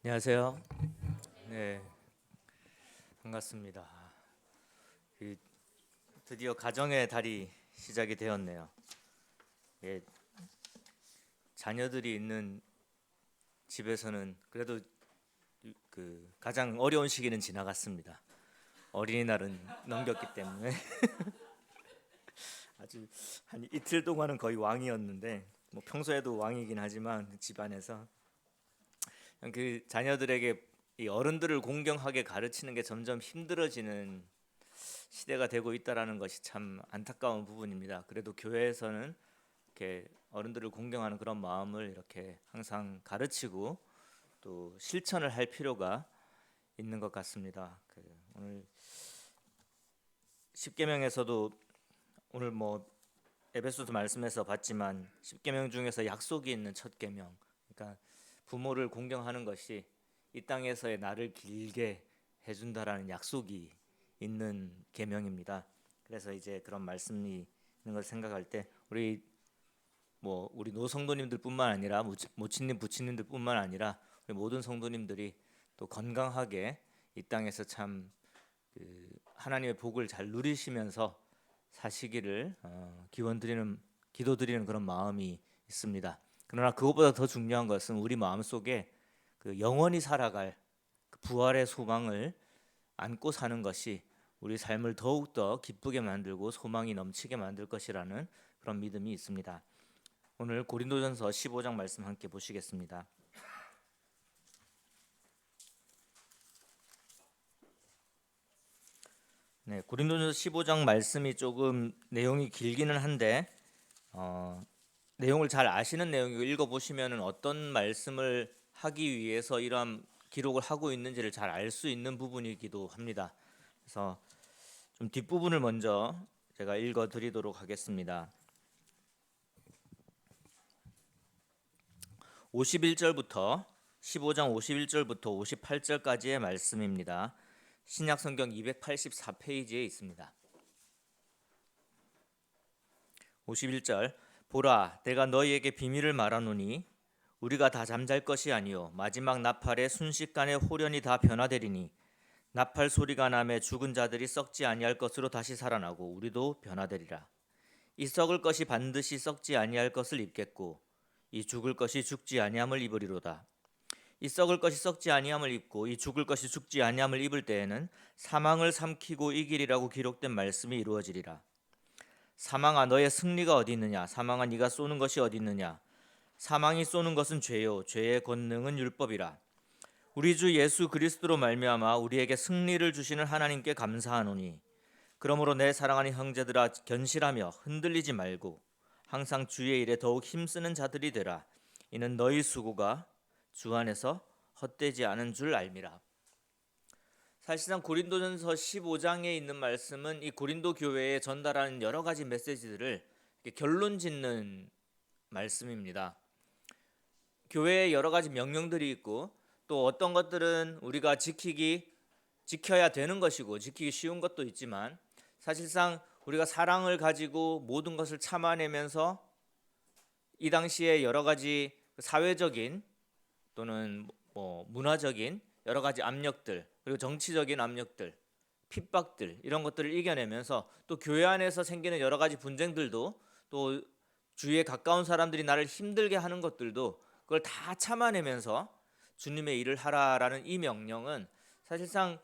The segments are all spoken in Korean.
안녕하세요. 네, 반갑습니다. 이, 드디어 가정의 달이 시작이 되었네요. 예, 자녀들이 있는 집에서는 그래도 그 가장 어려운 시기는 지나갔습니다. 어린이날은 넘겼기 때문에 아주 한 이틀 동안은 거의 왕이었는데, 뭐 평소에도 왕이긴 하지만 집안에서 그 자녀들에게 이 어른들을 공경하게 가르치는 게 점점 힘들어지는 시대가 되고 있다라는 것이 참 안타까운 부분입니다. 그래도 교회에서는 이렇게 어른들을 공경하는 그런 마음을 이렇게 항상 가르치고 또 실천을 할 필요가 있는 것 같습니다. 오늘 십계명에서도 오늘 뭐 에베소서 말씀에서 봤지만 십계명 중에서 약속이 있는 첫 계명, 그러니까 부모를 공경하는 것이 이 땅에서의 나를 길게 해준다라는 약속이 있는 계명입니다. 그래서 이제 그런 말씀이 있는 걸 생각할 때 우리 노성도님들뿐만 아니라 모친님 부친님들뿐만 아니라 우리 모든 성도님들이 또 건강하게 이 땅에서 참 하나님의 복을 잘 누리시면서 사시기를 기도드리는 그런 마음이 있습니다. 그러나 그것보다 더 중요한 것은 우리 마음 속에 그 영원히 살아갈 그 부활의 소망을 안고 사는 것이 우리 삶을 더욱더 기쁘게 만들고 소망이 넘치게 만들 것이라는 그런 믿음이 있습니다. 오늘 고린도전서 15장 말씀 함께 보시겠습니다. 네, 고린도전서 15장 말씀이 조금 내용이 길기는 한데 내용을 잘 아시는 내용이고 읽어보시면 어떤 말씀을 하기 위해서 이러한 기록을 하고 있는지를 잘 알 수 있는 부분이기도 합니다. 그래서 좀 뒷부분을 먼저 제가 읽어드리도록 하겠습니다. 51절부터 15장 51절부터 58절까지의 말씀입니다. 신약성경 284페이지에 있습니다. 51절 보라 내가 너희에게 비밀을 말하노니 우리가 다 잠잘 것이 아니요 마지막 나팔에 순식간에 홀연히 다 변화되리니 나팔 소리가 나매 죽은 자들이 썩지 아니할 것으로 다시 살아나고 우리도 변화되리라. 이 썩을 것이 반드시 썩지 아니할 것을 입겠고 이 죽을 것이 죽지 아니함을 입으리로다. 이 썩을 것이 썩지 아니함을 입고 이 죽을 것이 죽지 아니함을 입을 때에는 사망을 삼키고 이기리라고 기록된 말씀이 이루어지리라. 사망아 너의 승리가 어디 있느냐? 사망아 네가 쏘는 것이 어디 있느냐? 사망이 쏘는 것은 죄요 죄의 권능은 율법이라. 우리 주 예수 그리스도로 말미암아 우리에게 승리를 주시는 하나님께 감사하노니 그러므로 내 사랑하는 형제들아 견실하며 흔들리지 말고 항상 주의 일에 더욱 힘쓰는 자들이 되라. 이는 너희 수고가 주 안에서 헛되지 않은 줄 알미라. 사실상 고린도전서 15장에 있는 말씀은 이 고린도 교회에 전달하는 여러 가지 메시지들을 결론 짓는 말씀입니다. 교회에 여러 가지 명령들이 있고 또 어떤 것들은 우리가 지켜야 되는 것이고 지키기 쉬운 것도 있지만 사실상 우리가 사랑을 가지고 모든 것을 참아내면서 이 당시에 여러 가지 사회적인 또는 문화적인 여러 가지 압력들 그리고 정치적인 압력들 핍박들 이런 것들을 이겨내면서 또 교회 안에서 생기는 여러 가지 분쟁들도 또 주위에 가까운 사람들이 나를 힘들게 하는 것들도 그걸 다 참아내면서 주님의 일을 하라라는 이 명령은 사실상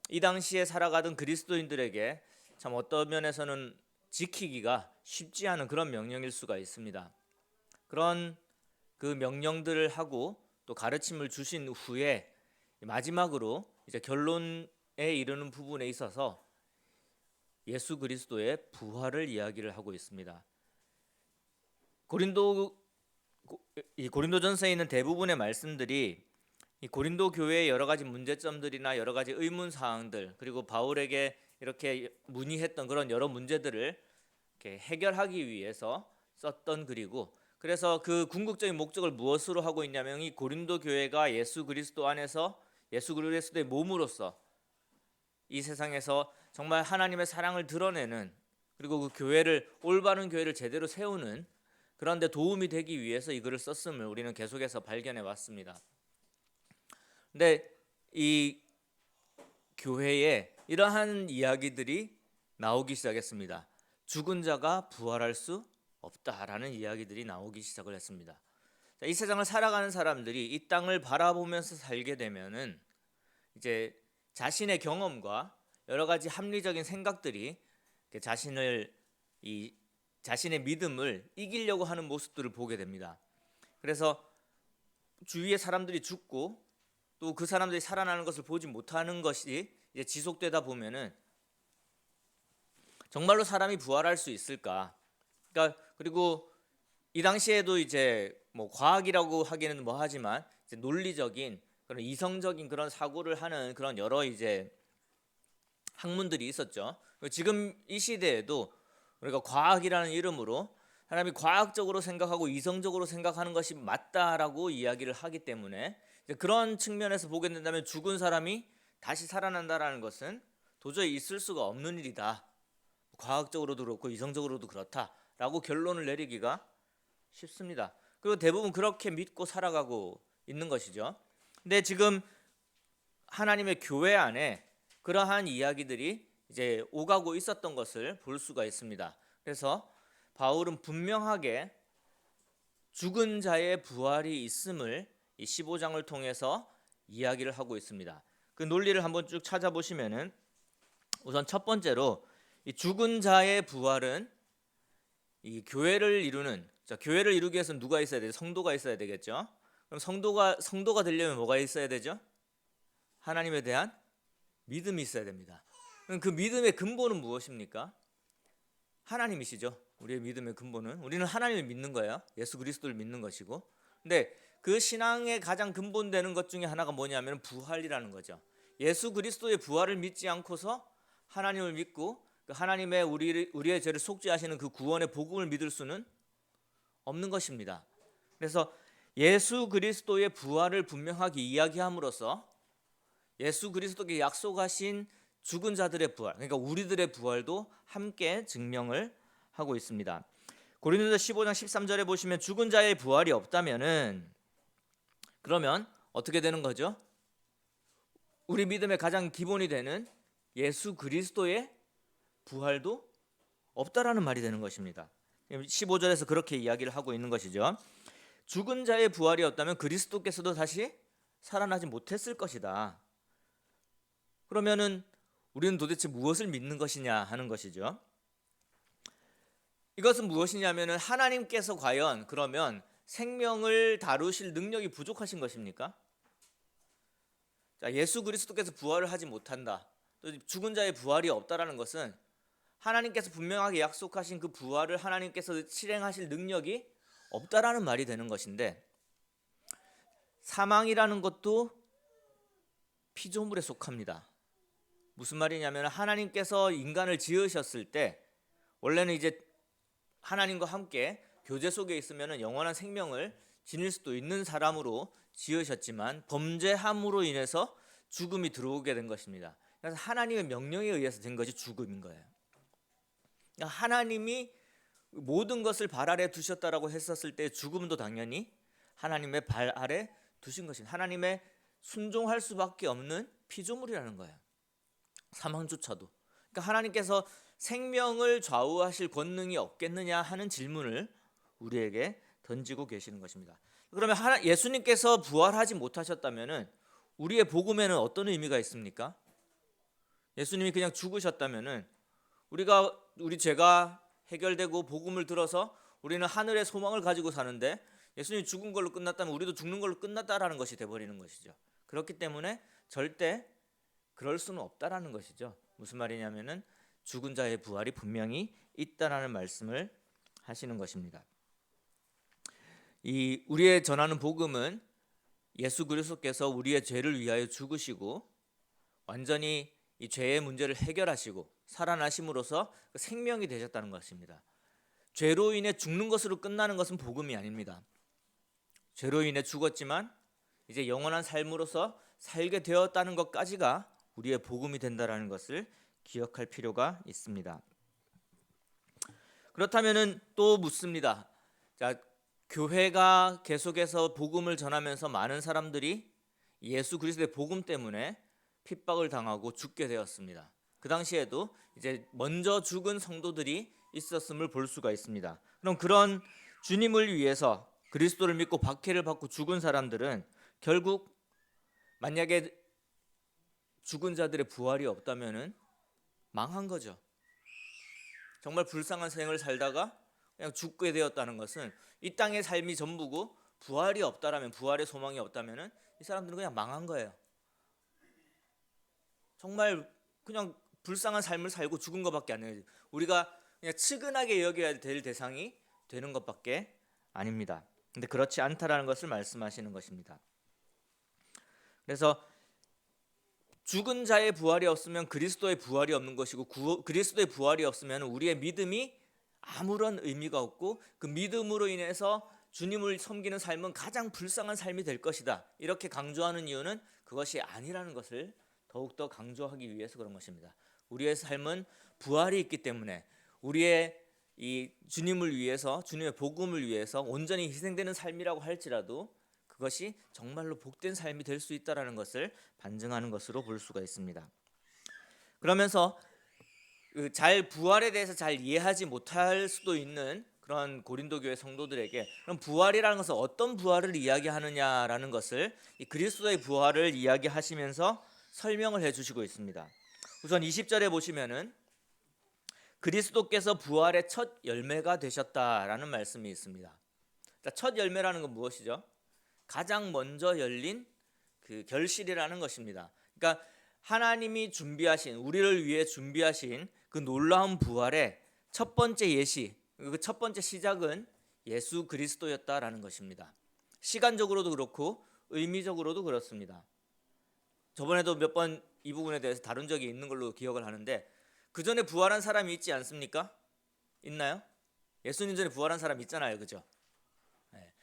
이 당시에 살아가던 그리스도인들에게 참 어떤 면에서는 지키기가 쉽지 않은 그런 명령일 수가 있습니다. 그런 그 명령들을 하고 또 가르침을 주신 후에 마지막으로 이제 결론에 이르는 부분에 있어서 예수 그리스도의 부활을 이야기를 하고 있습니다. 고린도전서에 있는 대부분의 말씀들이 이 고린도 교회의 여러 가지 문제점들이나 여러 가지 의문 사항들 그리고 바울에게 이렇게 문의했던 그런 여러 문제들을 이렇게 해결하기 위해서 썼던 글이고 그래서 그 궁극적인 목적을 무엇으로 하고 있냐면 이 고린도 교회가 예수 그리스도 안에서 예수 그리스도의 몸으로서 이 세상에서 정말 하나님의 사랑을 드러내는 그리고 그 교회를 올바른 교회를 제대로 세우는 그런 데 도움이 되기 위해서 이 글을 썼음을 우리는 계속해서 발견해 왔습니다. 근데 이 교회에 이러한 이야기들이 나오기 시작했습니다. 죽은 자가 부활할 수 없다라는 이야기들이 나오기 시작을 했습니다. 자, 이 세상을 살아가는 사람들이 이 땅을 바라보면서 살게 되면은 이제 자신의 경험과 여러 가지 합리적인 생각들이 자신의 믿음을 이기려고 하는 모습들을 보게 됩니다. 그래서 주위의 사람들이 죽고 또 그 사람들이 살아나는 것을 보지 못하는 것이 이제 지속되다 보면은 정말로 사람이 부활할 수 있을까? 그러니까 그리고 이 당시에도 이제 뭐 과학이라고 하기는 뭐 하지만 이제 논리적인 그런 이성적인 그런 사고를 하는 그런 여러 이제 학문들이 있었죠. 지금 이 시대에도 우리가 과학이라는 이름으로 사람이 과학적으로 생각하고 이성적으로 생각하는 것이 맞다라고 이야기를 하기 때문에 그런 측면에서 보게 된다면 죽은 사람이 다시 살아난다라는 것은 도저히 있을 수가 없는 일이다. 과학적으로도 그렇고 이성적으로도 그렇다라고 결론을 내리기가 쉽습니다. 그리고 대부분 그렇게 믿고 살아가고 있는 것이죠. 근데 지금 하나님의 교회 안에 그러한 이야기들이 이제 오가고 있었던 것을 볼 수가 있습니다. 그래서 바울은 분명하게 죽은 자의 부활이 있음을 이 15장을 통해서 이야기를 하고 있습니다. 그 논리를 한번 쭉 찾아보시면은 우선 첫 번째로 이 죽은 자의 부활은 이 교회를 이루는 교회를 이루기 위해서는 누가 있어야 되죠? 성도가 있어야 되겠죠. 그럼 성도가 되려면 뭐가 있어야 되죠? 하나님에 대한 믿음이 있어야 됩니다. 그럼 그 믿음의 근본은 무엇입니까? 하나님이시죠. 우리의 믿음의 근본은 우리는 하나님을 믿는 거예요. 예수 그리스도를 믿는 것이고. 근데 그 신앙의 가장 근본되는 것 중에 하나가 뭐냐면 부활이라는 거죠. 예수 그리스도의 부활을 믿지 않고서 하나님을 믿고 그 하나님의 우리의 죄를 속죄하시는 그 구원의 복음을 믿을 수는 없는 것입니다. 그래서 예수 그리스도의 부활을 분명하게 이야기함으로써 예수 그리스도께 약속하신 죽은 자들의 부활, 그러니까 우리들의 부활도 함께 증명을 하고 있습니다. 고린도서 15장 13절에 보시면 죽은 자의 부활이 없다면은 그러면 어떻게 되는 거죠? 우리 믿음의 가장 기본이 되는 예수 그리스도의 부활도 없다라는 말이 되는 것입니다. 15절에서 그렇게 이야기를 하고 있는 것이죠. 죽은 자의 부활이 없다면 그리스도께서도 다시 살아나지 못했을 것이다. 그러면은 우리는 도대체 무엇을 믿는 것이냐 하는 것이죠. 이것은 무엇이냐면은 하나님께서 과연 그러면 생명을 다루실 능력이 부족하신 것입니까? 자, 예수 그리스도께서 부활을 하지 못한다. 또 죽은 자의 부활이 없다라는 것은 하나님께서 분명하게 약속하신 그 부활을 하나님께서 실행하실 능력이 없다라는 말이 되는 것인데 사망이라는 것도 피조물에 속합니다. 무슨 말이냐면 하나님께서 인간을 지으셨을 때 원래는 이제 하나님과 함께 교제 속에 있으면 영원한 생명을 지닐 수도 있는 사람으로 지으셨지만 범죄함으로 인해서 죽음이 들어오게 된 것입니다. 그래서 하나님의 명령에 의해서 된 것이 죽음인 거예요. 하나님이 모든 것을 발 아래 두셨다라고 했었을 때 죽음도 당연히 하나님의 발 아래 두신 것입니다. 하나님의 순종할 수밖에 없는 피조물이라는 거예요. 사망조차도. 그러니까 하나님께서 생명을 좌우하실 권능이 없겠느냐 하는 질문을 우리에게 던지고 계시는 것입니다. 그러면 예수님께서 부활하지 못하셨다면은 우리의 복음에는 어떤 의미가 있습니까? 예수님이 그냥 죽으셨다면은 우리 죄가 해결되고 복음을 들어서 우리는 하늘의 소망을 가지고 사는데 예수님이 죽은 걸로 끝났다면 우리도 죽는 걸로 끝났다라는 것이 돼버리는 것이죠. 그렇기 때문에 절대 그럴 수는 없다라는 것이죠. 무슨 말이냐면은 죽은 자의 부활이 분명히 있다라는 말씀을 하시는 것입니다. 이 우리의 전하는 복음은 예수 그리스도께서 우리의 죄를 위하여 죽으시고 완전히 이 죄의 문제를 해결하시고 살아나심으로써 생명이 되셨다는 것입니다. 죄로 인해 죽는 것으로 끝나는 것은 복음이 아닙니다. 죄로 인해 죽었지만 이제 영원한 삶으로서 살게 되었다는 것까지가 우리의 복음이 된다라는 것을 기억할 필요가 있습니다. 그렇다면은 또 묻습니다. 자, 교회가 계속해서 복음을 전하면서 많은 사람들이 예수 그리스도의 복음 때문에 핍박을 당하고 죽게 되었습니다. 그 당시에도 이제 먼저 죽은 성도들이 있었음을 볼 수가 있습니다. 그럼 그런 주님을 위해서 그리스도를 믿고 박해를 받고 죽은 사람들은 결국 만약에 죽은 자들의 부활이 없다면은 망한 거죠. 정말 불쌍한 생을 살다가 그냥 죽게 되었다는 것은 이 땅의 삶이 전부고 부활이 없다라면, 부활의 소망이 없다면은 이 사람들은 그냥 망한 거예요. 정말 그냥 불쌍한 삶을 살고 죽은 것밖에 안 돼요. 우리가 그냥 측은하게 여겨야 될 대상이 되는 것밖에 아닙니다. 근데 그렇지 않다라는 것을 말씀하시는 것입니다. 그래서 죽은 자의 부활이 없으면 그리스도의 부활이 없는 것이고, 그리스도의 부활이 없으면 우리의 믿음이 아무런 의미가 없고, 그 믿음으로 인해서 주님을 섬기는 삶은 가장 불쌍한 삶이 될 것이다. 이렇게 강조하는 이유는 그것이 아니라는 것을 더욱더 강조하기 위해서 그런 것입니다. 우리의 삶은 부활이 있기 때문에 우리의 이 주님을 위해서, 주님의 복음을 위해서 온전히 희생되는 삶이라고 할지라도 그것이 정말로 복된 삶이 될 수 있다라는 것을 반증하는 것으로 볼 수가 있습니다. 그러면서 잘 부활에 대해서 잘 이해하지 못할 수도 있는 그런 고린도 교회 성도들에게 그럼 부활이라는 것은 어떤 부활을 이야기하느냐라는 것을 이 그리스도의 부활을 이야기하시면서 설명을 해주시고 있습니다. 우선 20절에 보시면은 그리스도께서 부활의 첫 열매가 되셨다라는 말씀이 있습니다. 첫 열매라는 건 무엇이죠? 가장 먼저 열린 그 결실이라는 것입니다. 그러니까 하나님이 준비하신, 우리를 위해 준비하신 그 놀라운 부활의 첫 번째 예시, 그 첫 번째 시작은 예수 그리스도였다라는 것입니다. 시간적으로도 그렇고 의미적으로도 그렇습니다. 저번에도 몇 번 이 부분에 대해서 다룬 적이 있는 걸로 기억을 하는데, 그 전에 부활한 사람이 있지 않습니까? 있나요? 예수님 전에 부활한 사람 있잖아요, 그죠?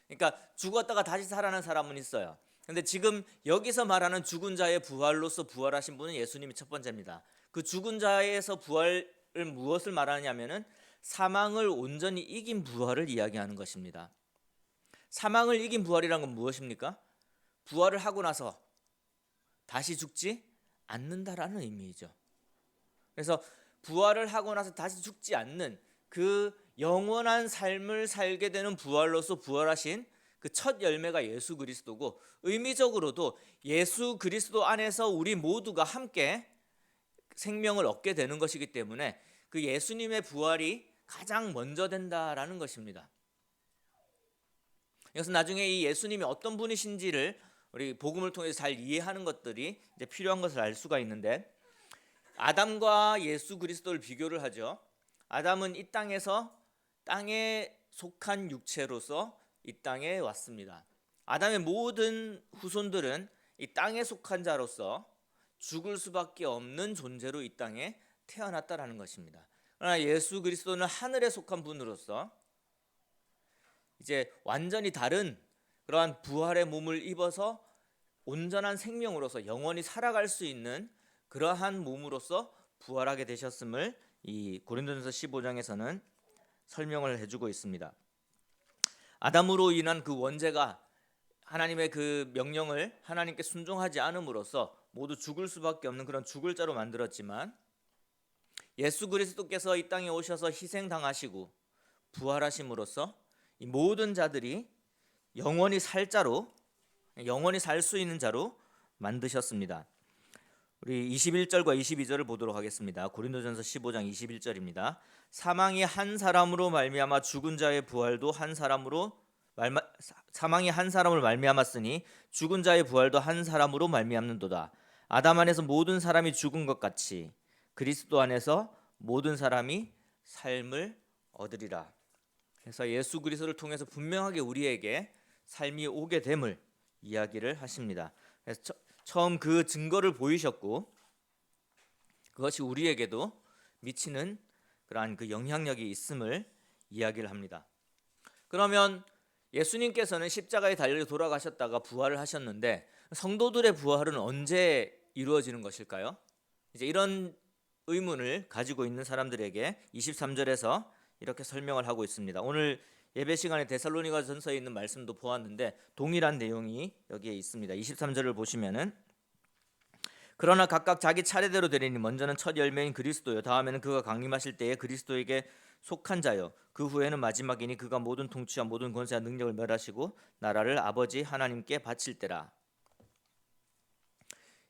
그러니까 죽었다가 다시 살아난 사람은 있어요. 근데 지금 여기서 말하는 죽은 자의 부활로서 부활하신 분은 예수님이 첫 번째입니다. 그 죽은 자에서 부활을 무엇을 말하냐면은 사망을 온전히 이긴 부활을 이야기하는 것입니다. 사망을 이긴 부활이란 건 무엇입니까? 부활을 하고 나서 다시 죽지 않는다라는 의미이죠. 그래서 부활을 하고 나서 다시 죽지 않는 그 영원한 삶을 살게 되는 부활로서 부활하신 그 첫 열매가 예수 그리스도고, 의미적으로도 예수 그리스도 안에서 우리 모두가 함께 생명을 얻게 되는 것이기 때문에 그 예수님의 부활이 가장 먼저 된다라는 것입니다. 이것은 나중에 이 예수님이 어떤 분이신지를 우리 복음을 통해서 잘 이해하는 것들이 이제 필요한 것을 알 수가 있는데, 아담과 예수 그리스도를 비교를 하죠. 아담은 이 땅에 속한 육체로서 이 땅에 왔습니다. 아담의 모든 후손들은 이 땅에 속한 자로서 죽을 수밖에 없는 존재로 이 땅에 태어났다라는 것입니다. 그러나 예수 그리스도는 하늘에 속한 분으로서 이제 완전히 다른 그러한 부활의 몸을 입어서 온전한 생명으로서 영원히 살아갈 수 있는 그러한 몸으로서 부활하게 되셨음을 이 고린도전서 15장에서는 설명을 해주고 있습니다. 아담으로 인한 그 원죄가 하나님의 그 명령을 하나님께 순종하지 않음으로써 모두 죽을 수밖에 없는 그런 죽을 자로 만들었지만, 예수 그리스도께서 이 땅에 오셔서 희생당하시고 부활하심으로써 이 모든 자들이 영원히 살 자로, 영원히 살 수 있는 자로 만드셨습니다. 우리 21절과 22절을 보도록 하겠습니다. 고린도전서 15장 21절입니다. 사망이 한 사람으로 말미암아 죽은 자의 부활도 사망이 한 사람을 말미암았으니 죽은 자의 부활도 한 사람으로 말미암는도다. 아담 안에서 모든 사람이 죽은 것 같이 그리스도 안에서 모든 사람이 삶을 얻으리라. 그래서 예수 그리스도를 통해서 분명하게 우리에게 삶이 오게 됨을 이야기를 하십니다. 그래서 처음 그 증거를 보이셨고, 그것이 우리에게도 미치는 그러한 그 영향력이 있음을 이야기를 합니다. 그러면 예수님께서는 십자가에 달려 돌아가셨다가 부활을 하셨는데, 성도들의 부활은 언제 이루어지는 것일까요? 이제 이런 의문을 가지고 있는 사람들에게 23절에서 이렇게 설명을 하고 있습니다. 오늘 예배 시간에 데살로니가전서에 있는 말씀도 보았는데 동일한 내용이 여기에 있습니다. 23절을 보시면은 그러나 각각 자기 차례대로 되리니 먼저는 첫 열매인 그리스도요 다음에는 그가 강림하실 때에 그리스도에게 속한 자요 그 후에는 마지막이니 그가 모든 통치와 모든 권세와 능력을 멸하시고 나라를 아버지 하나님께 바칠 때라.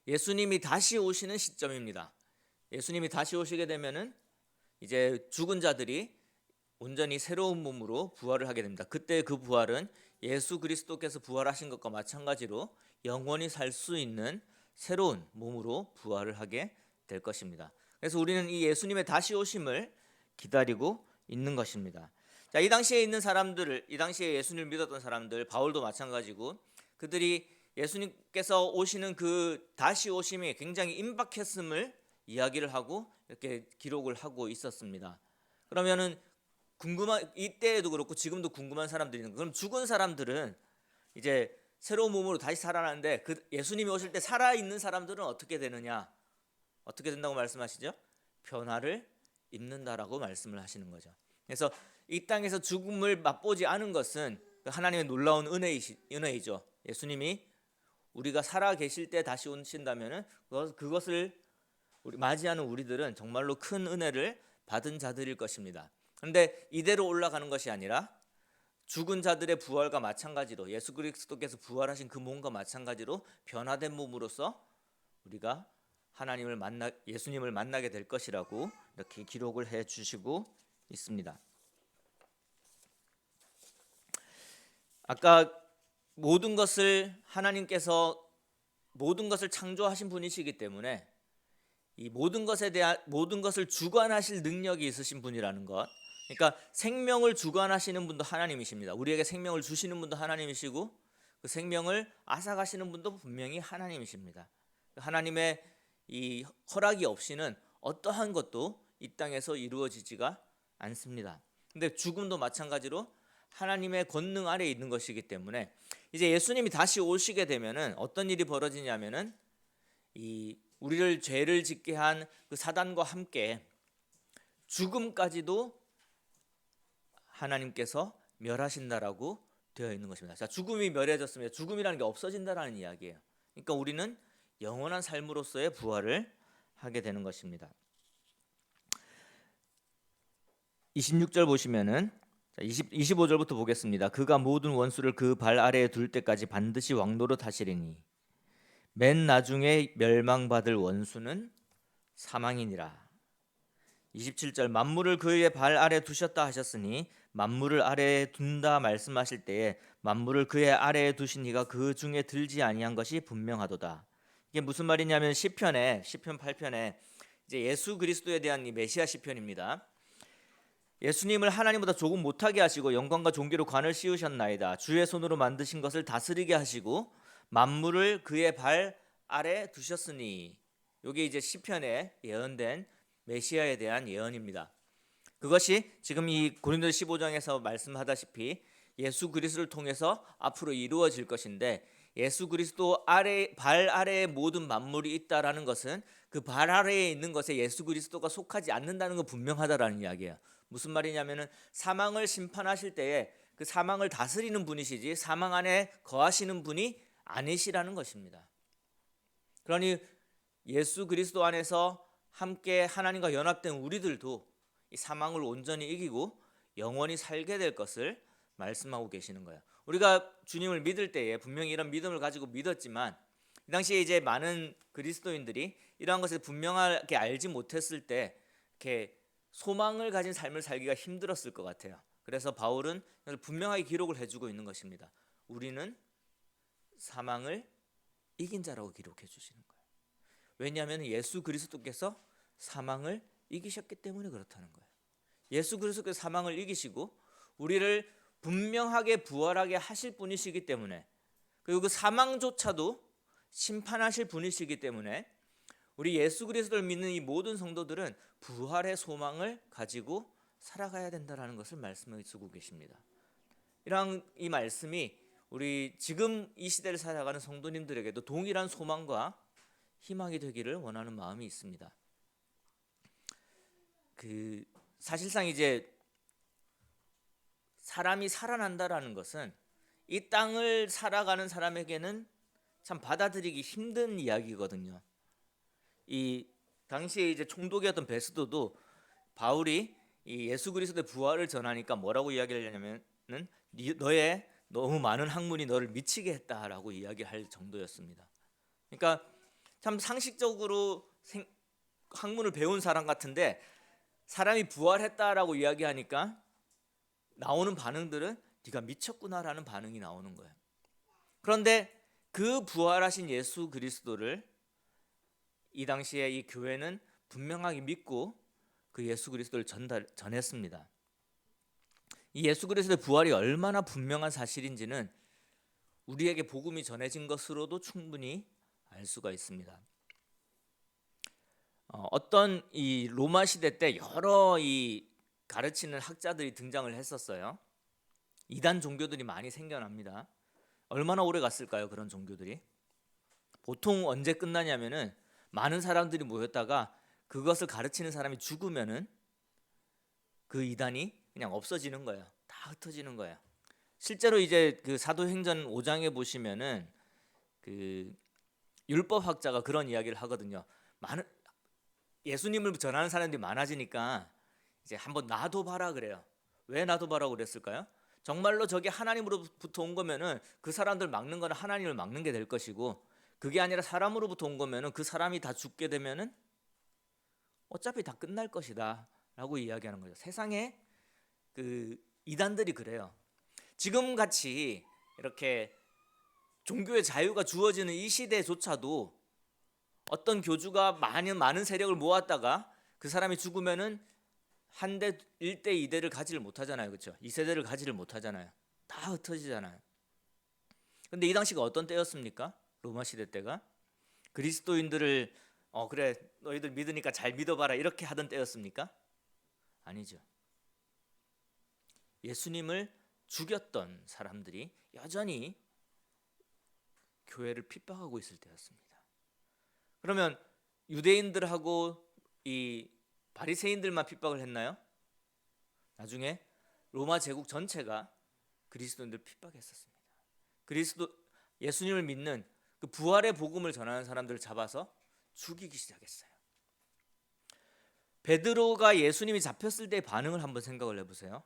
예수님이 다시 오시는 시점입니다. 예수님이 다시 오시게 되면은 이제 죽은 자들이 온전히 새로운 몸으로 부활을 하게 됩니다. 그때 그 부활은 예수 그리스도께서 부활하신 것과 마찬가지로 영원히 살 수 있는 새로운 몸으로 부활을 하게 될 것입니다. 그래서 우리는 이 예수님의 다시 오심을 기다리고 있는 것입니다. 자, 이 당시에 있는 사람들을, 이 당시에 예수님을 믿었던 사람들, 바울도 마찬가지고 그들이 예수님께서 오시는 그 다시 오심이 굉장히 임박했음을 이야기를 하고 이렇게 기록을 하고 있었습니다. 그러면은 이때에도 그렇고 지금도 궁금한 사람들이 있는 거예요. 그럼 죽은 사람들은 이제 새로운 몸으로 다시 살아나는데 그 예수님이 오실 때 살아있는 사람들은 어떻게 되느냐? 어떻게 된다고 말씀하시죠? 변화를 입는다라고 말씀을 하시는 거죠. 그래서 이 땅에서 죽음을 맛보지 않은 것은 하나님의 놀라운 은혜이죠. 예수님이 우리가 살아 계실 때 다시 오신다면은 그것을 맞이하는 우리들은 정말로 큰 은혜를 받은 자들일 것입니다. 그런데 이대로 올라가는 것이 아니라 죽은 자들의 부활과 마찬가지로 예수 그리스도께서 부활하신 그 몸과 마찬가지로 변화된 몸으로서 우리가 예수님을 만나게 될 것이라고 이렇게 기록을 해 주시고 있습니다. 아까 하나님께서 모든 것을 창조하신 분이시기 때문에 이 모든 것을 주관하실 능력이 있으신 분이라는 것. 그러니까 생명을 주관하시는 분도 하나님이십니다. 우리에게 생명을 주시는 분도 하나님이시고 그 생명을 앗아가시는 분도 분명히 하나님이십니다. 하나님의 이 허락이 없이는 어떠한 것도 이 땅에서 이루어지지가 않습니다. 근데 죽음도 마찬가지로 하나님의 권능 아래에 있는 것이기 때문에 이제 예수님이 다시 오시게 되면은 어떤 일이 벌어지냐면은 이 우리를 죄를 짓게 한 그 사단과 함께 죽음까지도 하나님께서 멸하신다라고 되어 있는 것입니다. 자, 죽음이 멸해졌습니다. 죽음이라는 게 없어진다라는 이야기예요. 그러니까 우리는 영원한 삶으로서의 부활을 하게 되는 것입니다. 26절 보시면은 25절부터 보겠습니다. 그가 모든 원수를 그 발 아래에 둘 때까지 반드시 왕노릇 하시리니 맨 나중에 멸망받을 원수는 사망이니라. 27절 만물을 그의 발 아래 두셨다 하셨으니 만물을 아래에 둔다 말씀하실 때에 만물을 그의 아래에 두신 이가 그 중에 들지 아니한 것이 분명하도다. 이게 무슨 말이냐면 시편 8편에 이제 예수 그리스도에 대한 이 메시아 시편입니다. 예수님을 하나님보다 조금 못하게 하시고 영광과 존귀로 관을 씌우셨나이다. 주의 손으로 만드신 것을 다스리게 하시고 만물을 그의 발 아래 두셨으니 이게 이제 시편에 예언된 메시아에 대한 예언입니다. 그것이 지금 이 고린도 15장에서 말씀하다시피 예수 그리스도를 통해서 앞으로 이루어질 것인데 예수 그리스도 발 아래에 모든 만물이 있다라는 것은 그 발 아래에 있는 것에 예수 그리스도가 속하지 않는다는 건 분명하다라는 이야기예요. 무슨 말이냐면은 사망을 심판하실 때에 그 사망을 다스리는 분이시지 사망 안에 거하시는 분이 아니시라는 것입니다. 그러니 예수 그리스도 안에서 함께 하나님과 연합된 우리들도 이 사망을 온전히 이기고 영원히 살게 될 것을 말씀하고 계시는 거예요. 우리가 주님을 믿을 때에 분명히 이런 믿음을 가지고 믿었지만 이 당시에 이제 많은 그리스도인들이 이러한 것을 분명하게 알지 못했을 때 이렇게 소망을 가진 삶을 살기가 힘들었을 것 같아요. 그래서 바울은 분명하게 기록을 해주고 있는 것입니다. 우리는 사망을 이긴 자라고 기록해 주시는 거예요. 왜냐하면 예수 그리스도께서 사망을 이기셨기 때문에 그렇다는 거예요. 예수 그리스도께서 사망을 이기시고 우리를 분명하게 부활하게 하실 분이시기 때문에 그리고 그 사망조차도 심판하실 분이시기 때문에 우리 예수 그리스도를 믿는 이 모든 성도들은 부활의 소망을 가지고 살아가야 된다는 것을 말씀해 주고 계십니다. 이러한 이 말씀이 우리 지금 이 시대를 살아가는 성도님들에게도 동일한 소망과 희망이 되기를 원하는 마음이 있습니다. 사실상 이제 사람이 살아난다라는 것은 이 땅을 살아가는 사람에게는 참 받아들이기 힘든 이야기거든요. 이 당시에 이제 총독이었던 베스도도 바울이 이 예수 그리스도의 부활을 전하니까 뭐라고 이야기를 하냐면은 너의 너무 많은 학문이 너를 미치게 했다라고 이야기할 정도였습니다. 그러니까 참 상식적으로 학문을 배운 사람 같은데 사람이 부활했다라고 이야기하니까 나오는 반응들은 네가 미쳤구나라는 반응이 나오는 거예요. 그런데 그 부활하신 예수 그리스도를 이 당시에 이 교회는 분명하게 믿고 그 예수 그리스도를 전했습니다. 이 예수 그리스도의 부활이 얼마나 분명한 사실인지는 우리에게 복음이 전해진 것으로도 충분히 알 수가 있습니다. 어떤 이 로마 시대 때 여러 이 가르치는 학자들이 등장을 했었어요. 이단 종교들이 많이 생겨납니다. 얼마나 오래 갔을까요? 그런 종교들이 보통 언제 끝나냐면은 많은 사람들이 모였다가 그것을 가르치는 사람이 죽으면은 그 이단이 그냥 없어지는 거예요. 다 흩어지는 거예요. 실제로 이제 그 사도행전 5장에 보시면은 그 율법학자가 그런 이야기를 하거든요. 많은 예수님을 전하는 사람들이 많아지니까 이제 한번 놔둬봐라 그래요. 왜 놔둬봐라고 그랬을까요? 정말로 저게 하나님으로부터 온 거면은 그 사람들 막는 거는 하나님을 막는 게 될 것이고, 그게 아니라 사람으로부터 온 거면은 그 사람이 다 죽게 되면은 어차피 다 끝날 것이다 라고 이야기하는 거죠. 세상에 그 이단들이 그래요. 지금 같이 이렇게 종교의 자유가 주어지는 이 시대조차도 어떤 교주가 많은 세력을 모았다가 그 사람이 죽으면은 한 대, 1대, 2대를 가지를 못하잖아요. 그렇죠? 2세대를 가지를 못하잖아요. 다 흩어지잖아요. 근데 이 당시가 어떤 때였습니까? 로마 시대 때가 그리스도인들을 그래 너희들 믿으니까 잘 믿어봐라 이렇게 하던 때였습니까? 아니죠. 예수님을 죽였던 사람들이 여전히 교회를 핍박하고 있을 때였습니다. 그러면 유대인들하고 이 바리새인들만 핍박을 했나요? 나중에 로마 제국 전체가 그리스도인들 핍박했었습니다. 예수님을 믿는 그 부활의 복음을 전하는 사람들을 잡아서 죽이기 시작했어요. 베드로가 예수님이 잡혔을 때의 반응을 한번 생각을 해보세요.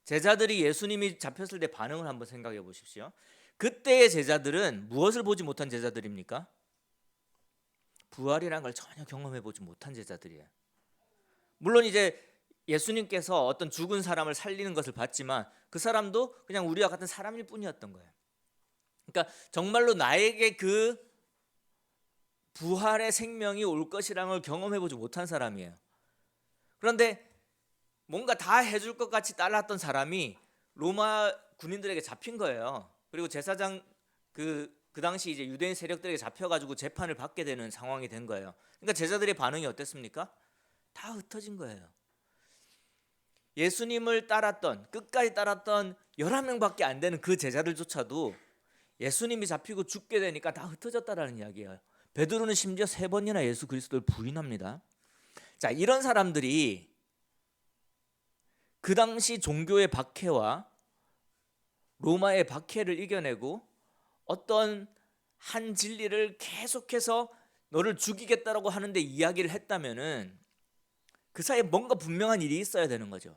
제자들이 예수님이 잡혔을 때 반응을 한번 생각해 보십시오. 그때의 제자들은 무엇을 보지 못한 제자들입니까? 부활이라는 걸 전혀 경험해 보지 못한 제자들이에요. 물론 이제 예수님께서 어떤 죽은 사람을 살리는 것을 봤지만 그 사람도 그냥 우리와 같은 사람일 뿐이었던 거예요. 그러니까 정말로 나에게 그 부활의 생명이 올 것이라는 걸 경험해 보지 못한 사람이에요. 그런데 뭔가 다 해줄 것 같이 따랐던 사람이 로마 군인들에게 잡힌 거예요. 그리고 제사장 그 당시 이제 유대인 세력들에게 잡혀가지고 재판을 받게 되는 상황이 된 거예요. 그러니까 제자들의 반응이 어땠습니까? 다 흩어진 거예요. 예수님을 따랐던 끝까지 따랐던 11명밖에 안 되는 그 제자들조차도 예수님이 잡히고 죽게 되니까 다 흩어졌다라는 이야기예요. 베드로는 심지어 3번이나 예수 그리스도를 부인합니다. 자, 이런 사람들이 그 당시 종교의 박해와 로마의 박해를 이겨내고 어떤 한 진리를 계속해서 너를 죽이겠다라고 하는데 이야기를 했다면은 그 사이에 뭔가 분명한 일이 있어야 되는 거죠.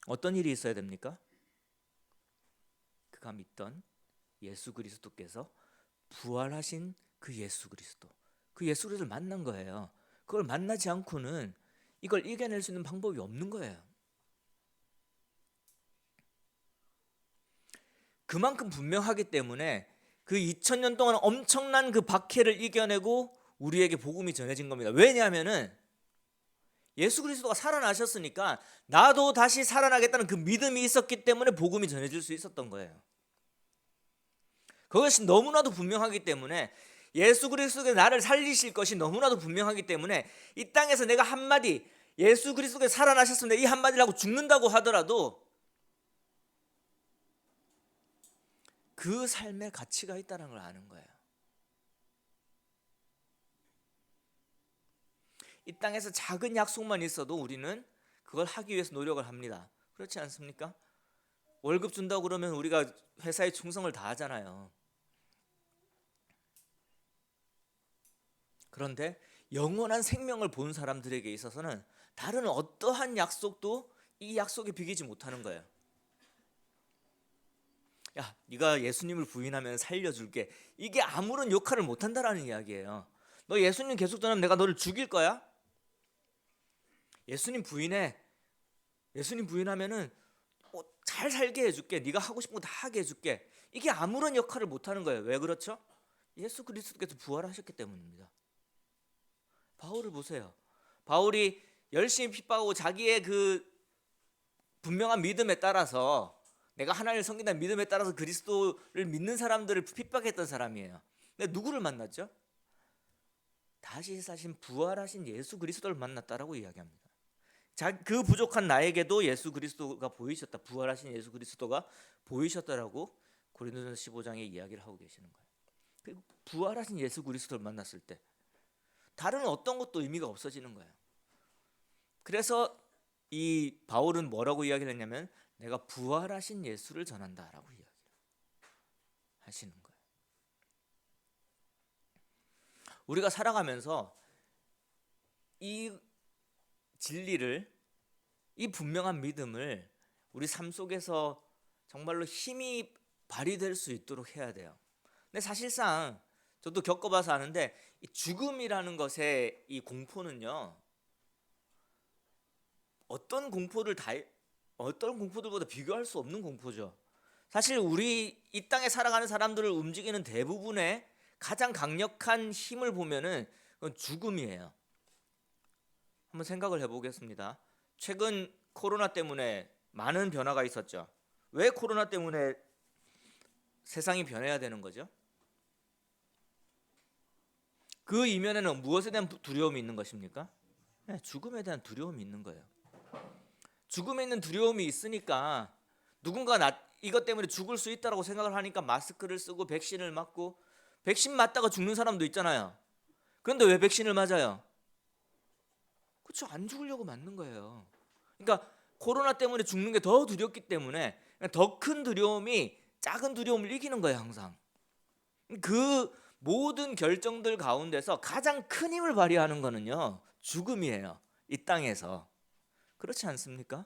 어떤 일이 있어야 됩니까? 그가 믿던 예수 그리스도께서 부활하신 그 예수 그리스도를 만난 거예요. 그걸 만나지 않고는 이걸 이겨낼 수 있는 방법이 없는 거예요. 그만큼 분명하기 때문에 그 2000년 동안 엄청난 그 박해를 이겨내고 우리에게 복음이 전해진 겁니다. 왜냐하면은 예수 그리스도가 살아나셨으니까 나도 다시 살아나겠다는 그 믿음이 있었기 때문에 복음이 전해질 수 있었던 거예요. 그것이 너무나도 분명하기 때문에 예수 그리스도가 나를 살리실 것이 너무나도 분명하기 때문에 이 땅에서 내가 한마디 예수 그리스도가 살아나셨습니다 이 한마디를 하고 죽는다고 하더라도 그 삶에 가치가 있다는 걸 아는 거예요. 이 땅에서 작은 약속만 있어도 우리는 그걸 하기 위해서 노력을 합니다. 그렇지 않습니까? 월급 준다고 그러면 우리가 회사에 충성을 다하잖아요. 그런데 영원한 생명을 본 사람들에게 있어서는 다른 어떠한 약속도 이 약속에 비기지 못하는 거예요. 야, 네가 예수님을 부인하면 살려줄게. 이게 아무런 역할을 못한다라는 이야기예요. 너 예수님 계속 전하면 내가 너를 죽일 거야? 예수님 부인해. 예수님 부인하면은 잘 살게 해줄게. 네가 하고 싶은 거 다 하게 해줄게. 이게 아무런 역할을 못하는 거예요. 왜 그렇죠? 예수 그리스도께서 부활하셨기 때문입니다. 바울을 보세요. 바울이 열심히 핍박하고 자기의 그 분명한 믿음에 따라서, 내가 하나님을 섬긴다는 믿음에 따라서 그리스도를 믿는 사람들을 핍박했던 사람이에요. 근데 누구를 만났죠? 다시 사신 부활하신 예수 그리스도를 만났다라고 이야기합니다. 그 부족한 나에게도 예수 그리스도가 보이셨다. 부활하신 예수 그리스도가 보이셨다라고 고린도전서 15장에 이야기를 하고 계시는 거예요. 그리고 부활하신 예수 그리스도를 만났을 때 다른 어떤 것도 의미가 없어지는 거예요. 그래서 이 바울은 뭐라고 이야기를 했냐면 내가 부활하신 예수를 전한다라고 이야기를 하시는 거예요. 우리가 살아가면서 이 진리를, 이 분명한 믿음을 우리 삶 속에서 정말로 힘이 발휘될 수 있도록 해야 돼요. 근데 사실상 저도 겪어봐서 아는데 이 죽음이라는 것의 이 공포는요, 어떤 공포들보다 비교할 수 없는 공포죠. 사실 우리 이 땅에 살아가는 사람들을 움직이는 대부분의 가장 강력한 힘을 보면은 그건 죽음이에요. 한번 생각을 해보겠습니다. 최근 코로나 때문에 많은 변화가 있었죠. 왜 코로나 때문에 세상이 변해야 되는 거죠? 그 이면에는 무엇에 대한 두려움이 있는 것입니까? 네, 죽음에 대한 두려움이 있는 거예요. 죽음에 있는 두려움이 있으니까 누군가 이것 때문에 죽을 수 있다고 생각을 하니까 마스크를 쓰고 백신을 맞고, 백신 맞다가 죽는 사람도 있잖아요. 그런데 왜 백신을 맞아요? 그렇죠, 안 죽으려고 맞는 거예요. 그러니까 코로나 때문에 죽는 게 더 두렵기 때문에 더 큰 두려움이 작은 두려움을 이기는 거예요, 항상. 그 모든 결정들 가운데서 가장 큰 힘을 발휘하는 거는요, 죽음이에요. 이 땅에서. 그렇지 않습니까?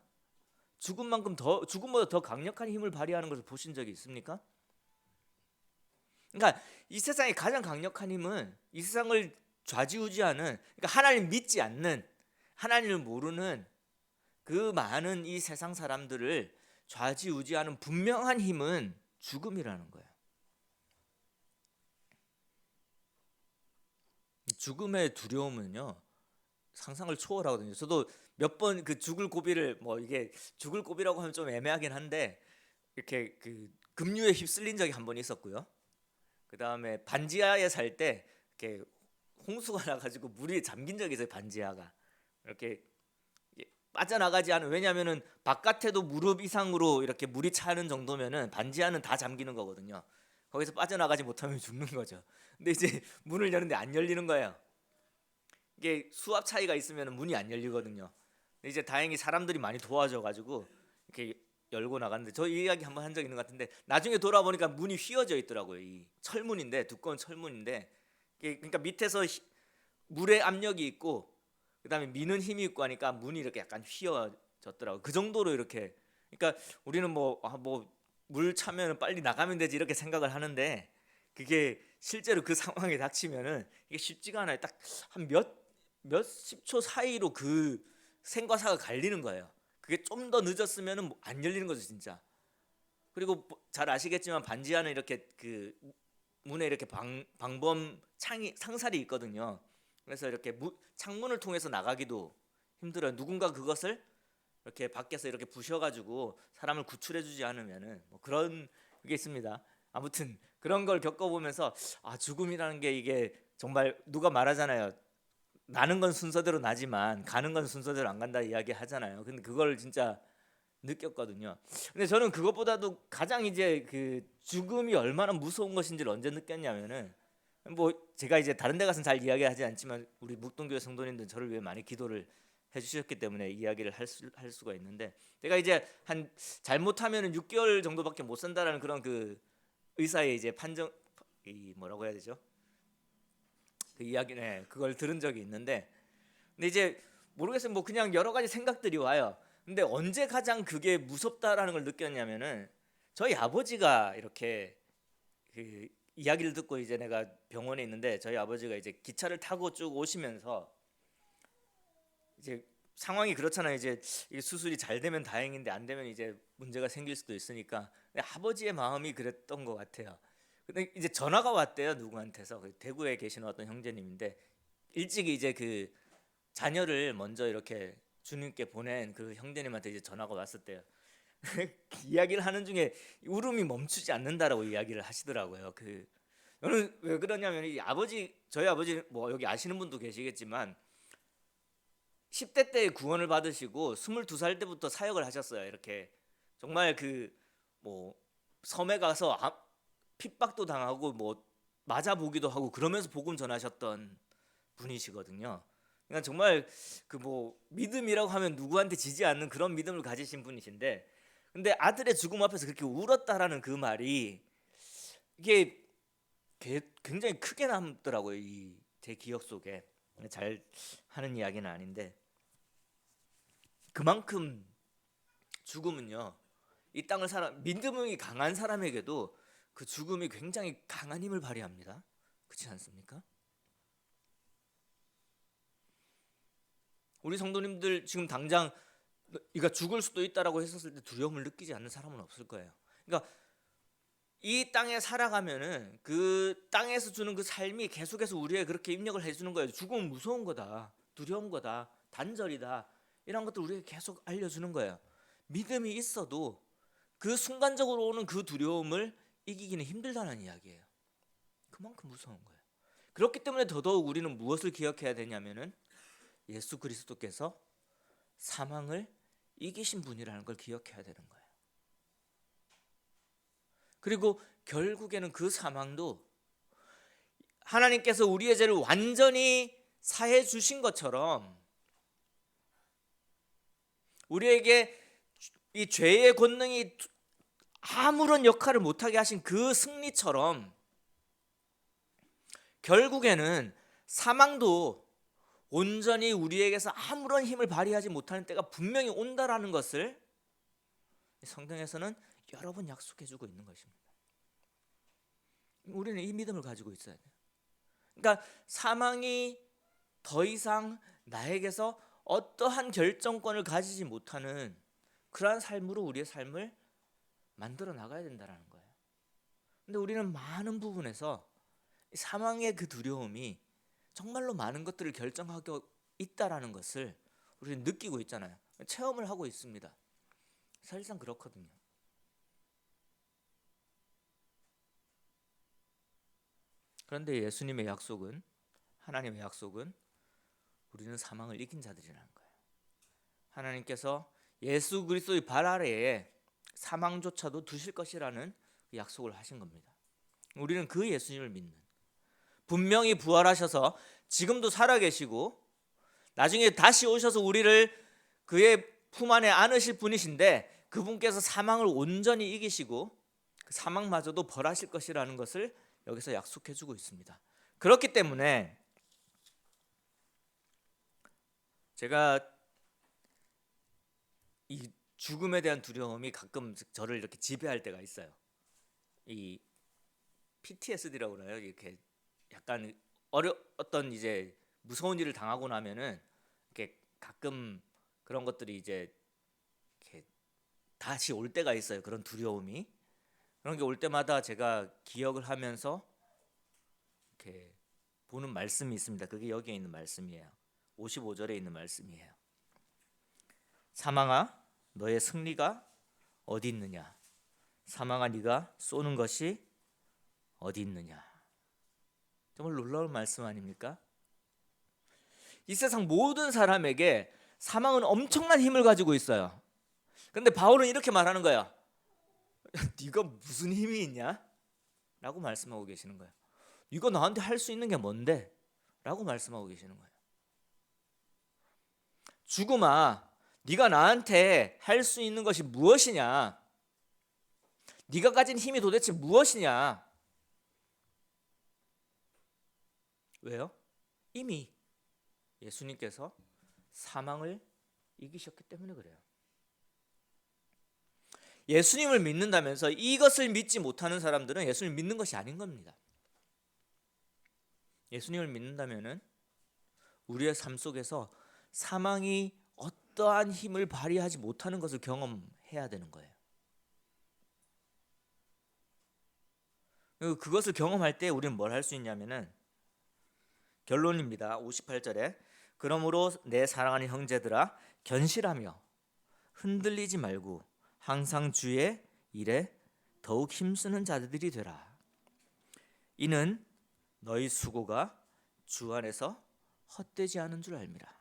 죽음보다 더 강력한 힘을 발휘하는 것을 보신 적이 있습니까? 그러니까 이 세상의 가장 강력한 힘은 이 세상을 좌지우지하는, 그러니까 하나님 믿지 않는, 하나님을 모르는 그 많은 이 세상 사람들을 좌지우지하는 분명한 힘은 죽음이라는 거예요. 죽음의 두려움은요, 상상을 초월하거든요. 저도 몇 번 그 죽을 고비를, 이게 죽을 고비라고 하면 좀 애매하긴 한데, 이렇게 그 급류에 휩쓸린 적이 한 번 있었고요. 그 다음에 반지하에 살 때 이렇게 홍수가 나가지고 물이 잠긴 적이 있어요. 반지하가 이렇게 빠져나가지 않은, 왜냐하면은 바깥에도 무릎 이상으로 이렇게 물이 차는 정도면은 반지하는 다 잠기는 거거든요. 거기서 빠져나가지 못하면 죽는 거죠. 근데 이제 문을 여는데 안 열리는 거예요. 이게 수압 차이가 있으면 문이 안 열리거든요. 근데 이제 다행히 사람들이 많이 도와줘가지고 이렇게 열고 나갔는데, 저 이 이야기 한번 한 적 있는 것 같은데 나중에 돌아보니까 문이 휘어져 있더라고요. 이 철문인데, 두꺼운 철문인데, 그러니까 밑에서 물의 압력이 있고 그다음에 미는 힘이 있고 하니까 문이 이렇게 약간 휘어졌더라고요. 그 정도로 이렇게. 그러니까 우리는 물 차면 빨리 나가면 되지 이렇게 생각을 하는데, 그게 실제로 그 상황에 닥치면은 이게 쉽지가 않아요. 딱 한 몇십 초 사이로 그 생과 사가 갈리는 거예요. 그게 좀 더 늦었으면은 안 열리는 거죠, 진짜. 그리고 잘 아시겠지만 반지하는 이렇게 그 문에 이렇게 방범 상살이 있거든요. 그래서 이렇게 창문을 통해서 나가기도 힘들어요. 누군가 그것을 이렇게 밖에서 이렇게 부셔가지고 사람을 구출해주지 않으면은 그런 게 있습니다. 아무튼 그런 걸 겪어보면서 죽음이라는 게 이게 정말, 누가 말하잖아요. 나는 건 순서대로 나지만 가는 건 순서대로 안 간다 이야기 하잖아요. 근데 그걸 진짜 느꼈거든요. 근데 저는 그것보다도 가장 이제 그 죽음이 얼마나 무서운 것인지를 언제 느꼈냐면은, 제가 이제 다른 데 가서는 잘 이야기하지 않지만 우리 묵동교회 성도님들 저를 위해 많이 기도를 해주셨기 때문에 이야기를 할 수가 있는데, 내가 이제 한 잘못하면은 6개월 정도밖에 못 산다라는 그런 그 의사의 이제 판정, 이 뭐라고 해야 되죠? 그 이야기네, 그걸 들은 적이 있는데, 근데 이제 모르겠어요. 뭐 그냥 여러 가지 생각들이 와요. 근데 언제 가장 그게 무섭다라는 걸 느꼈냐면은, 저희 아버지가 이렇게 그 이야기를 듣고, 이제 내가 병원에 있는데 저희 아버지가 이제 기차를 타고 쭉 오시면서, 이제 상황이 그렇잖아요. 이제 이 수술이 잘 되면 다행인데 안 되면 이제 문제가 생길 수도 있으니까. 근데 아버지의 마음이 그랬던 것 같아요. 근데 이제 전화가 왔대요, 누구한테서. 그 대구에 계시는 어떤 형제님인데, 일찍 이제 그 자녀를 먼저 이렇게 주님께 보낸 그 형제님한테 이제 전화가 왔었대요. 이야기를 하는 중에 울음이 멈추지 않는다라고 이야기를 하시더라고요. 그 저는 왜 그러냐면, 이 아버지, 저희 아버지 뭐 여기 아시는 분도 계시겠지만 10대 때 구원을 받으시고 22살 때부터 사역을 하셨어요. 이렇게 정말 그 뭐 섬에 가서 핍박도 당하고 뭐 맞아 보기도 하고 그러면서 복음 전하셨던 분이시거든요. 그러니까 정말 그 뭐 믿음이라고 하면 누구한테 지지 않는 그런 믿음을 가지신 분이신데, 근데 아들의 죽음 앞에서 그렇게 울었다라는 그 말이, 이게 굉장히 크게 남더라고요. 이 제 기억 속에. 잘 하는 이야기는 아닌데, 그만큼 죽음은요, 이 땅을 살아 믿음이 강한 사람에게도 그 죽음이 굉장히 강한 힘을 발휘합니다. 그렇지 않습니까? 우리 성도님들 지금 당장 이가 죽을 수도 있다라고 했었을 때 두려움을 느끼지 않는 사람은 없을 거예요. 그러니까 이 땅에 살아가면은 그 땅에서 주는 그 삶이 계속해서 우리에게 그렇게 입력을 해주는 거예요. 죽음은 무서운 거다, 두려운 거다, 단절이다, 이런 것들 우리에게 계속 알려주는 거예요. 믿음이 있어도 그 순간적으로 오는 그 두려움을 이기기는 힘들다는 이야기예요. 그만큼 무서운 거예요. 그렇기 때문에 더더욱 우리는 무엇을 기억해야 되냐면은, 예수 그리스도께서 사망을 이기신 분이라는 걸 기억해야 되는 거예요. 그리고 결국에는 그 사망도 하나님께서 우리의 죄를 완전히 사해 주신 것처럼, 우리에게 이 죄의 권능이 아무런 역할을 못하게 하신 그 승리처럼, 결국에는 사망도 온전히 우리에게서 아무런 힘을 발휘하지 못하는 때가 분명히 온다라는 것을 성경에서는 여러 번 약속해주고 있는 것입니다. 우리는 이 믿음을 가지고 있어야 돼요. 그러니까 사망이 더 이상 나에게서 어떠한 결정권을 가지지 못하는 그러한 삶으로 우리의 삶을 만들어 나가야 된다는 거예요. 근데 우리는 많은 부분에서 사망의 그 두려움이 정말로 많은 것들을 결정하고 있다라는 것을 우리는 느끼고 있잖아요. 체험을 하고 있습니다. 사실상 그렇거든요. 그런데 예수님의 약속은, 하나님의 약속은 우리는 사망을 이긴 자들이라는 거예요. 하나님께서 예수 그리스도의 발 아래에 사망조차도 두실 것이라는 약속을 하신 겁니다. 우리는 그 예수님을 믿는, 분명히 부활하셔서 지금도 살아계시고 나중에 다시 오셔서 우리를 그의 품 안에 안으실 분이신데, 그분께서 사망을 온전히 이기시고 그 사망마저도 벌하실 것이라는 것을 여기서 약속해주고 있습니다. 그렇기 때문에 제가 이 죽음에 대한 두려움이 가끔 저를 이렇게 지배할 때가 있어요. 이 PTSD라고 그래요. 이렇게 약간 어떤 이제 무서운 일을 당하고 나면은 이렇게 가끔 그런 것들이 이제 이렇게 다시 올 때가 있어요. 그런 두려움이. 그런 게 올 때마다 제가 기억을 하면서 이렇게 보는 말씀이 있습니다. 그게 여기에 있는 말씀이에요. 55절에 있는 말씀이에요. 사망아, 너의 승리가 어디 있느냐? 사망아, 네가 쏘는 것이 어디 있느냐? 정말 놀라운 말씀 아닙니까? 이 세상 모든 사람에게 사망은 엄청난 힘을 가지고 있어요. 근데 바울은 이렇게 말하는 거야. 네가 무슨 힘이 있냐? 라고 말씀하고 계시는 거예요. 네가 나한테 할 수 있는 게 뭔데? 라고 말씀하고 계시는 거예요. 죽음아, 네가 나한테 할 수 있는 것이 무엇이냐? 네가 가진 힘이 도대체 무엇이냐? 왜요? 이미 예수님께서 사망을 이기셨기 때문에 그래요. 예수님을 믿는다면서 이것을 믿지 못하는 사람들은 예수님을 믿는 것이 아닌 겁니다. 예수님을 믿는다면은 우리의 삶 속에서 사망이 어떠한 힘을 발휘하지 못하는 것을 경험해야 되는 거예요. 그것을 경험할 때 우리는 뭘 할 수 있냐면은 결론입니다. 58절에 그러므로 내 사랑하는 형제들아 견실하며 흔들리지 말고 항상 주의 일에 더욱 힘쓰는 자들이 되라. 이는 너희 수고가 주 안에서 헛되지 않은 줄 알미라.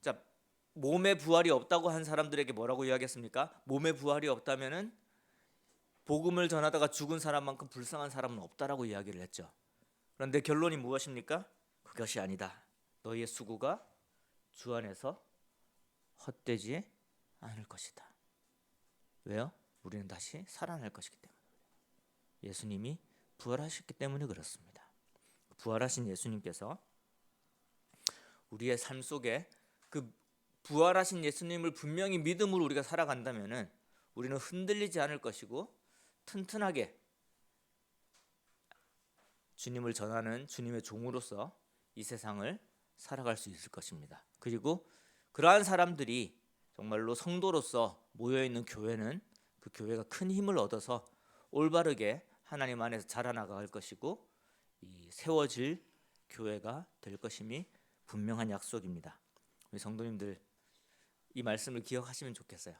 자, 몸에 부활이 없다고 한 사람들에게 뭐라고 이야기했습니까? 몸에 부활이 없다면은 복음을 전하다가 죽은 사람만큼 불쌍한 사람은 없다라고 이야기를 했죠. 그런데 결론이 무엇입니까? 그것이 아니다. 너희의 수고가 주 안에서 헛되지 않을 것이다. 왜요? 우리는 다시 살아날 것이기 때문에. 예수님이 부활하셨기 때문에 그렇습니다. 부활하신 예수님께서 우리의 삶 속에 그 부활하신 예수님을 분명히 믿음으로 우리가 살아간다면은 우리는 흔들리지 않을 것이고 튼튼하게 주님을 전하는 주님의 종으로서 이 세상을 살아갈 수 있을 것입니다. 그리고 그러한 사람들이 정말로 성도로서 모여있는 교회는 그 교회가 큰 힘을 얻어서 올바르게 하나님 안에서 자라나갈 것이고 이 세워질 교회가 될 것임이 분명한 약속입니다. 우리 성도님들 이 말씀을 기억하시면 좋겠어요.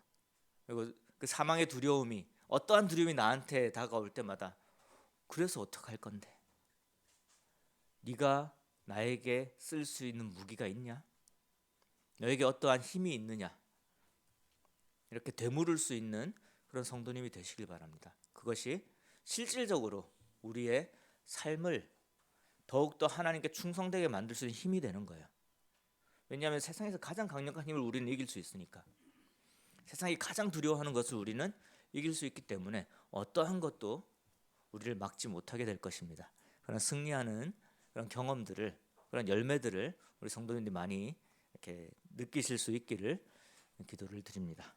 그리고 그 사망의 두려움이 어떠한 두려움이 나한테 다가올 때마다 그래서 어떡할 건데? 네가 나에게 쓸 수 있는 무기가 있냐? 너에게 어떠한 힘이 있느냐? 이렇게 되물을 수 있는 그런 성도님이 되시길 바랍니다. 그것이 실질적으로 우리의 삶을 더욱더 하나님께 충성되게 만들 수 있는 힘이 되는 거예요. 왜냐하면 세상에서 가장 강력한 힘을 우리는 이길 수 있으니까. 세상이 가장 두려워하는 것을 우리는 이길 수 있기 때문에 어떠한 것도 우리를 막지 못하게 될 것입니다. 그런 승리하는 그런 경험들을, 그런 열매들을 우리 성도님들이 많이 이렇게 느끼실 수 있기를 기도를 드립니다.